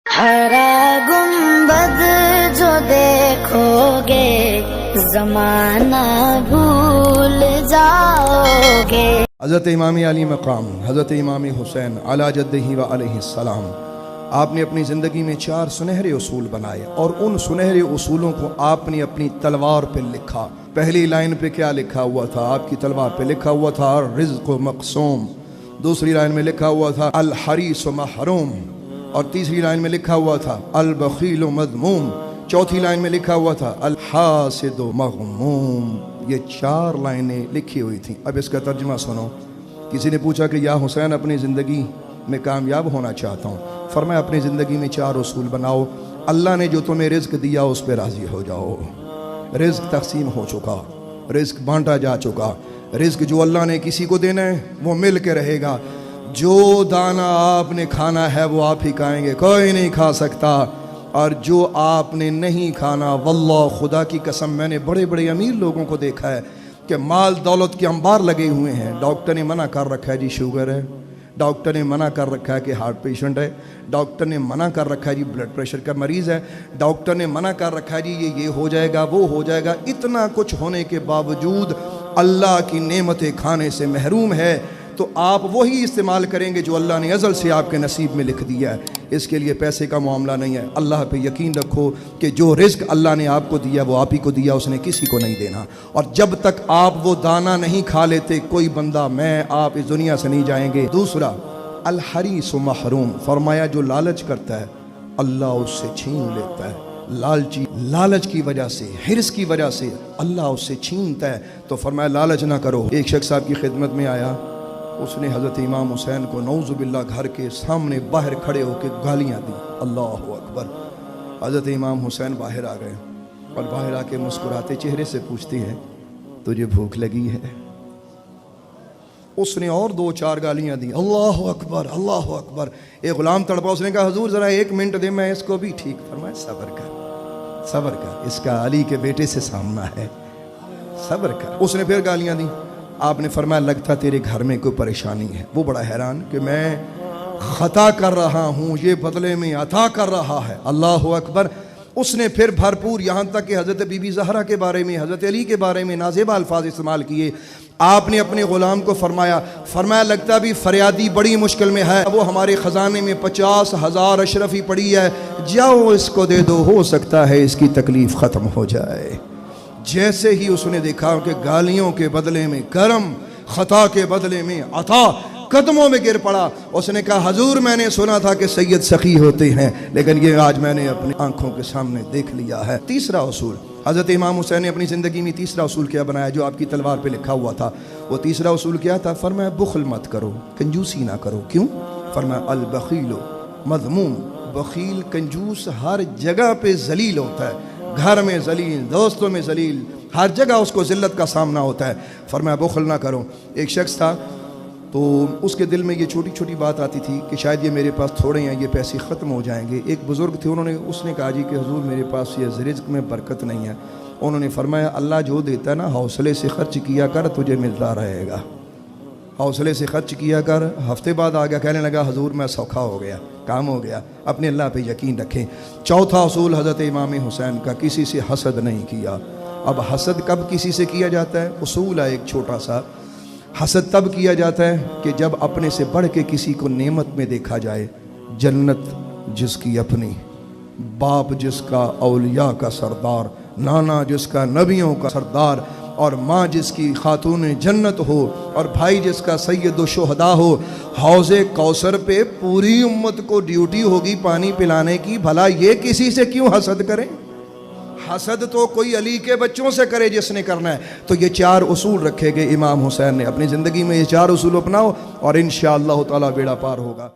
ہرا گنبد جو دیکھو گے زمانہ بھول جاؤ گے۔ حضرت امام علی مقام حضرت امام حسین علی جدہ و علیہ السلام، آپ نے اپنی زندگی میں 4 سنہرے اصول بنائے اور ان سنہرے اصولوں کو آپ نے اپنی تلوار پہ لکھا۔ پہلی لائن پہ کیا لکھا ہوا تھا؟ آپ کی تلوار پہ لکھا ہوا تھا رزق مقسوم، دوسری لائن میں لکھا ہوا تھا الحریص محروم، اور تیسری لائن میں لکھا ہوا تھا البخیل مذموم، چوتھی لائن میں لکھا ہوا تھا الحاسد مغموم۔ یہ 4 لائنیں لکھی ہوئی تھیں۔ اب اس کا ترجمہ سنو۔ کسی نے پوچھا کہ یا حسین اپنی زندگی میں کامیاب ہونا چاہتا ہوں، فرمایا اپنی زندگی میں 4 اصول بناؤ۔ اللہ نے جو تمہیں رزق دیا اس پہ راضی ہو جاؤ۔ رزق تقسیم ہو چکا، رزق بانٹا جا چکا۔ رزق جو اللہ نے کسی کو دینا ہے وہ مل کے رہے گا۔ جو دانہ آپ نے کھانا ہے وہ آپ ہی کھائیں گے، کوئی نہیں کھا سکتا۔ اور جو آپ نے نہیں کھانا، واللہ خدا کی قسم میں نے بڑے بڑے امیر لوگوں کو دیکھا ہے کہ مال دولت کے انبار لگے ہوئے ہیں، ڈاکٹر نے منع کر رکھا ہے جی شوگر ہے، ڈاکٹر نے منع کر رکھا ہے کہ ہارٹ پیشنٹ ہے، ڈاکٹر نے منع کر رکھا ہے جی بلڈ پریشر کا مریض ہے، ڈاکٹر نے منع کر رکھا ہے جی یہ ہو جائے گا وہ ہو جائے گا۔ اتنا کچھ ہونے کے باوجود اللہ کی نعمتیں کھانے سے محروم ہے، تو آپ وہی استعمال کریں گے جو اللہ نے ازل سے آپ کے نصیب میں لکھ دیا ہے۔ اس کے لیے پیسے کا معاملہ نہیں ہے۔ اللہ پہ یقین رکھو کہ جو رزق اللہ نے آپ کو دیا وہ آپ ہی کو دیا، اس نے کسی کو نہیں دینا۔ اور جب تک آپ وہ دانہ نہیں کھا لیتے، کوئی بندہ میں آپ اس دنیا سے نہیں جائیں گے۔ دوسرا الحریص محروم، فرمایا جو لالچ کرتا ہے اللہ اس سے چھین لیتا ہے۔ لالچ کی وجہ سے، حرص کی وجہ سے اللہ اس سے چھینتا ہے، تو فرمایا لالچ نہ کرو۔ ایک شخص آپ کی خدمت میں آیا، اس نے حضرت امام حسین کو نعوذ باللہ گھر کے سامنے باہر کھڑے ہو کے گالیاں دی۔ اللہ اکبر۔ حضرت امام حسین باہر آ گئے اور باہر آ کے مسکراتے چہرے سے پوچھتے ہیں تجھے بھوک لگی ہے؟ اس نے اور 2-4 گالیاں دی۔ اللہ اکبر اللہ اکبر۔ ایک غلام تڑپا، اس نے کہا حضور ذرا 1 منٹ دے، میں اس کو بھی ٹھیک۔ فرمایا صبر کر صبر کر، اس کا علی کے بیٹے سے سامنا ہے، صبر کر۔ اس نے پھر گالیاں دی۔ آپ نے فرمایا لگتا تیرے گھر میں کوئی پریشانی ہے۔ وہ بڑا حیران کہ میں خطا کر رہا ہوں، یہ بدلے میں عطا کر رہا ہے۔ اللہ اکبر۔ اس نے پھر بھرپور، یہاں تک کہ حضرت بی بی زہرا کے بارے میں، حضرت علی کے بارے میں نازیبہ الفاظ استعمال کیے۔ آپ نے اپنے غلام کو فرمایا لگتا بھی فریادی بڑی مشکل میں ہے، وہ ہمارے خزانے میں 50,000 اشرفی پڑی ہے، جاؤ اس کو دے دو، ہو سکتا ہے اس کی تکلیف ختم ہو جائے۔ جیسے ہی اس نے دیکھا کہ گالیوں کے بدلے میں کرم، خطا کے بدلے میں عطا، قدموں میں گر پڑا۔ اس نے کہا حضور میں نے سنا تھا کہ سید سخی ہوتے ہیں، لیکن یہ آج میں نے اپنی آنکھوں کے سامنے دیکھ لیا ہے۔ تیسرا اصول، حضرت امام حسین نے اپنی زندگی میں تیسرا اصول کیا بنایا جو آپ کی تلوار پہ لکھا ہوا تھا؟ وہ تیسرا اصول کیا تھا؟ فرمایا بخل مت کرو، کنجوسی نہ کرو۔ کیوں؟ فرمایا البخیل مذموم، بخیل کنجوس ہر جگہ پہ ذلیل ہوتا ہے، گھر میں ذلیل، دوستوں میں ذلیل، ہر جگہ اس کو ذلت کا سامنا ہوتا ہے۔ فرمایا بخل نہ کرو۔ ایک شخص تھا تو اس کے دل میں یہ چھوٹی چھوٹی بات آتی تھی کہ شاید یہ میرے پاس تھوڑے ہیں، یہ پیسے ختم ہو جائیں گے۔ ایک بزرگ تھے، اس نے کہا جی کہ حضور میرے پاس یہ رزق میں برکت نہیں ہے۔ انہوں نے فرمایا اللہ جو دیتا ہے نا، حوصلے سے خرچ کیا کر، تجھے ملتا رہے گا۔ حوصلے سے خرچ کیا کر۔ ہفتے بعد آ گیا، کہنے لگا حضور میں سوکھا ہو گیا، کام ہو گیا۔ اپنے اللہ پہ یقین رکھیں۔ چوتھا اصول حضرت امام حسین کا، کسی سے حسد نہیں کیا۔ اب حسد کب کسی سے کیا جاتا ہے؟ اصول ہے ایک چھوٹا سا۔ حسد تب کیا جاتا ہے کہ جب اپنے سے بڑھ کے کسی کو نعمت میں دیکھا جائے۔ جنت جس کی اپنی، باپ جس کا اولیاء کا سردار، نانا جس کا نبیوں کا سردار، اور ماں جس کی خاتون جنت ہو، اور بھائی جس کا سید الشہداء ہو، حوض کوثر پہ پوری امت کو ڈیوٹی ہوگی پانی پلانے کی، بھلا یہ کسی سے کیوں حسد کریں؟ حسد تو کوئی علی کے بچوں سے کرے جس نے کرنا ہے۔ تو یہ 4 اصول رکھے گئے امام حسین نے۔ اپنی زندگی میں یہ 4 اصول اپناؤ اور انشاءاللہ تعالی بیڑا پار ہوگا۔